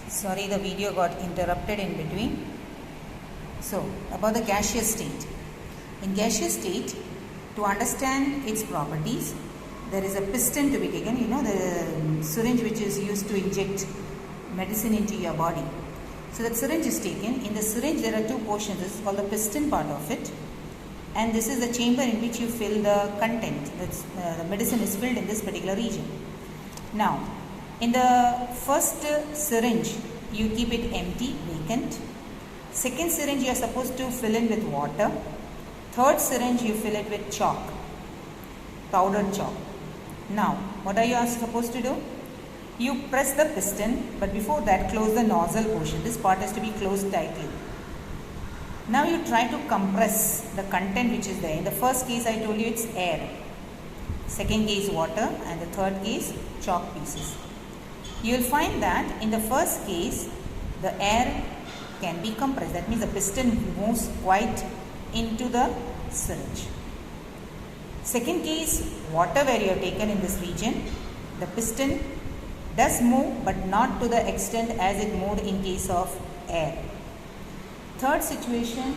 Sorry, the video got interrupted in between. So, about the gaseous state. In gaseous state, to understand its properties, there is a piston to be taken, the syringe which is used to inject medicine into your body. So that syringe is taken. In the syringe there are two portions. This is called the piston part of it, and this is the chamber in which you fill the content. That's, the medicine is filled in this particular region. Now, in the first syringe, you keep it empty, vacant. Second syringe you are supposed to fill in with water. Third syringe you fill it with chalk, powdered chalk. Now, what are you supposed to do? You press the piston, but before that close the nozzle portion. This part has to be closed tightly. Now you try to compress the content which is there. In the first case I told you it's air. Second case water, and the third case chalk pieces. You will find that in the first case the air can be compressed. That means the piston moves quite into the syringe. Second case, water, where you have taken in this region, the piston does move but not to the extent as it moved in case of air. Third situation,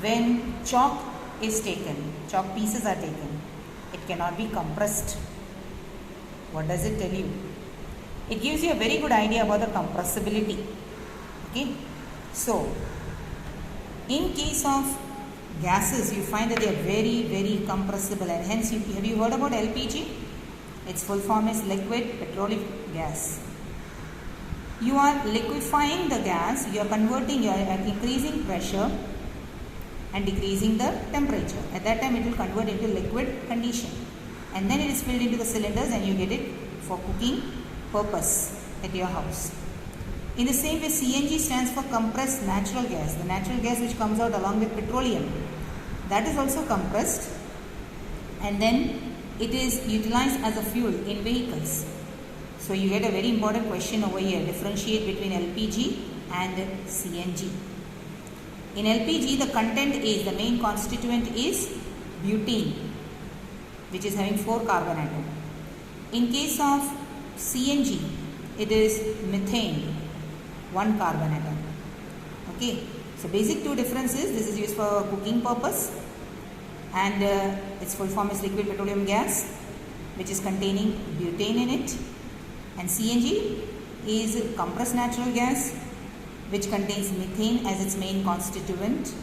when chalk is taken, chalk pieces are taken, it cannot be compressed. What does it tell you? It gives you a very good idea about the compressibility. Okay, so in case of gases, you find that they are very, very compressible, and hence have you heard about LPG? Its full form is liquid petroleum gas. You are liquefying the gas, you are converting, you are increasing pressure and decreasing the temperature. At that time it will convert into liquid condition, and then it is filled into the cylinders and you get it for cooking purpose at your house. In the same way, CNG stands for compressed natural gas. The natural gas which comes out along with petroleum, that is also compressed, and then it is utilized as a fuel in vehicles. So you get a very important question over here. Differentiate between LPG and CNG. In LPG, the content is, the main constituent is butane, which is having 4 carbon atoms. In case of CNG, it is methane, 1 carbon atom. Okay, so basic two differences. This is used for cooking purpose, and its full form is liquid petroleum gas, which is containing butane in it, and CNG is compressed natural gas, which contains methane as its main constituent.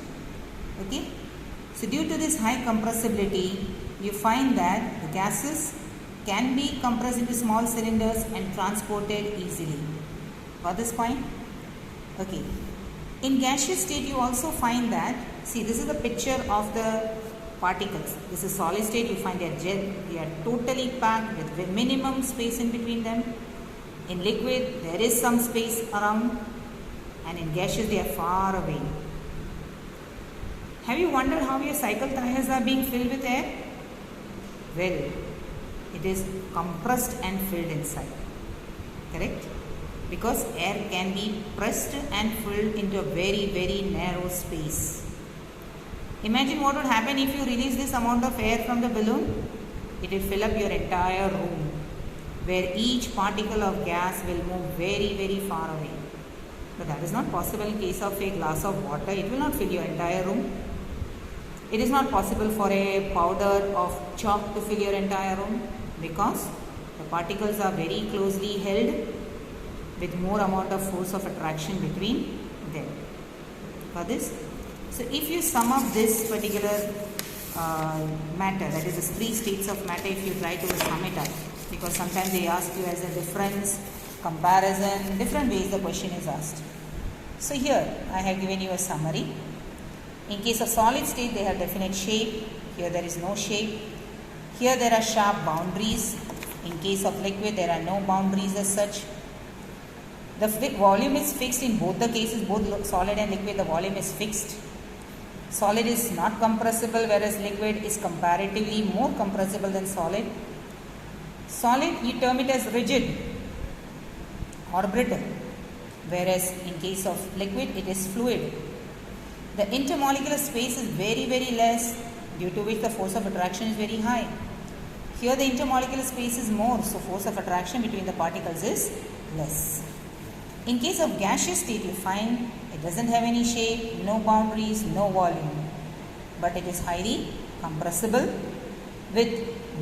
Okay, so due to this high compressibility, you find that the gases can be compressed into small cylinders and transported easily. Got this point? Okay. In gaseous state, you also find that, see, this is the picture of the particles. This is solid state. You find they are totally packed with minimum space in between them. In liquid, there is some space around, and in gaseous, they are far away. Have you wondered how your cycle tires are being filled with air? Well, it is compressed and filled inside. Correct? Because air can be pressed and filled into a very, very narrow space. Imagine what would happen if you release this amount of air from the balloon. It will fill up your entire room, where each particle of gas will move very, very far away. But that is not possible in case of a glass of water. It will not fill your entire room. It is not possible for a powder of chalk to fill your entire room, because the particles are very closely held with more amount of force of attraction between them. Got this? So if you sum up this particular matter, that is the 3 states of matter, if you try to sum it up, because sometimes they ask you as a difference, comparison, different ways the question is asked. So here I have given you a summary. In case of solid state, they have definite shape. Here there is no shape. Here there are sharp boundaries. In case of liquid, there are no boundaries as such. The volume is fixed in both the cases, both solid and liquid, the volume is fixed. Solid is not compressible, whereas liquid is comparatively more compressible than solid. Solid, you term it as rigid or brittle, whereas in case of liquid, it is fluid. The intermolecular space is very, very less, due to which the force of attraction is very high. Here the intermolecular space is more, so force of attraction between the particles is less. In case of gaseous state, you find it doesn't have any shape, no boundaries, no volume, but it is highly compressible with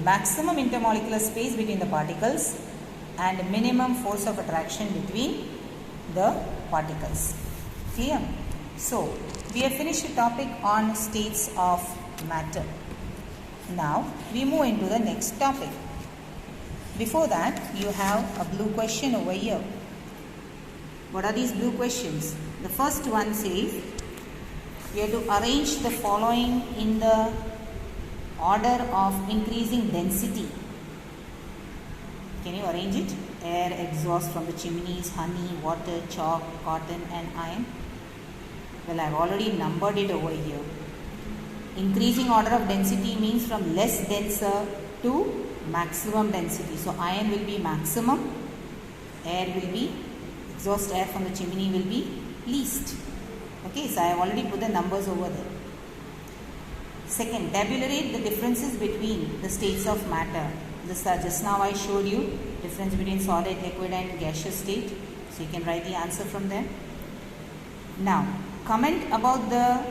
maximum intermolecular space between the particles and minimum force of attraction between the particles. Clear? So, we have finished the topic on states of matter. Now, we move into the next topic. Before that, you have a blue question over here. What are these blue questions? The first one says, you have to arrange the following in the order of increasing density. Can you arrange it? Air, exhaust from the chimneys, honey, water, chalk, cotton and iron. Well, I have already numbered it over here. Increasing order of density means from less denser to maximum density. So, iron will be maximum, air will be, exhaust air from the chimney will be least. Okay, so I have already put the numbers over there. Second, tabulate the differences between the states of matter. Just now I showed you difference between solid, liquid and gaseous state. So you can write the answer from there. Now, comment about the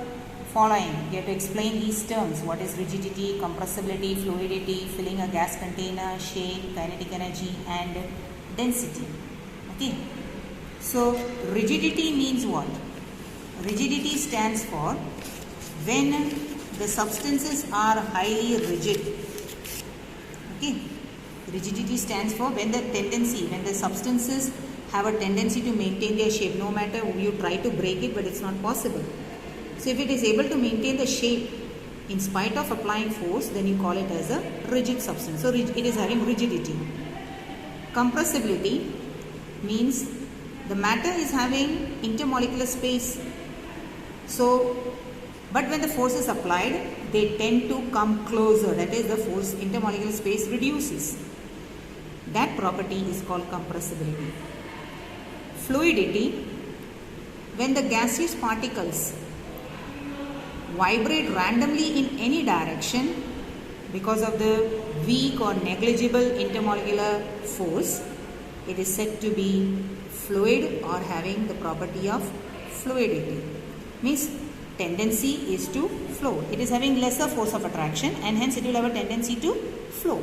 following. You have to explain these terms. What is rigidity, compressibility, fluidity, filling a gas container, shape, kinetic energy and density. Okay. So, rigidity means what? Rigidity stands for when the substances are highly rigid. Okay. Rigidity stands for when the substances have a tendency to maintain their shape. No matter you try to break it, but it's not possible. So, if it is able to maintain the shape in spite of applying force, then you call it as a rigid substance. So, it is having rigidity. Compressibility means the matter is having intermolecular space. So, but when the force is applied, they tend to come closer. That is, the force intermolecular space reduces. That property is called compressibility. Fluidity, when the gaseous particles vibrate randomly in any direction because of the weak or negligible intermolecular force, it is said to be fluid or having the property of fluidity. Means tendency is to flow. It is having lesser force of attraction and hence it will have a tendency to flow.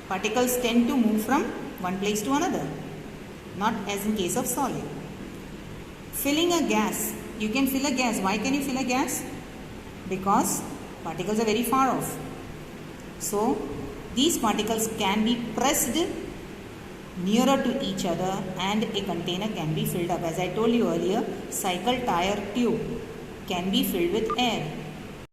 Particles tend to move from one place to another, not as in case of solid. Filling a gas. You can fill a gas. Why can you fill a gas? Because particles are very far off. So, these particles can be pressed nearer to each other and a container can be filled up. As I told you earlier, cycle tire tube can be filled with air.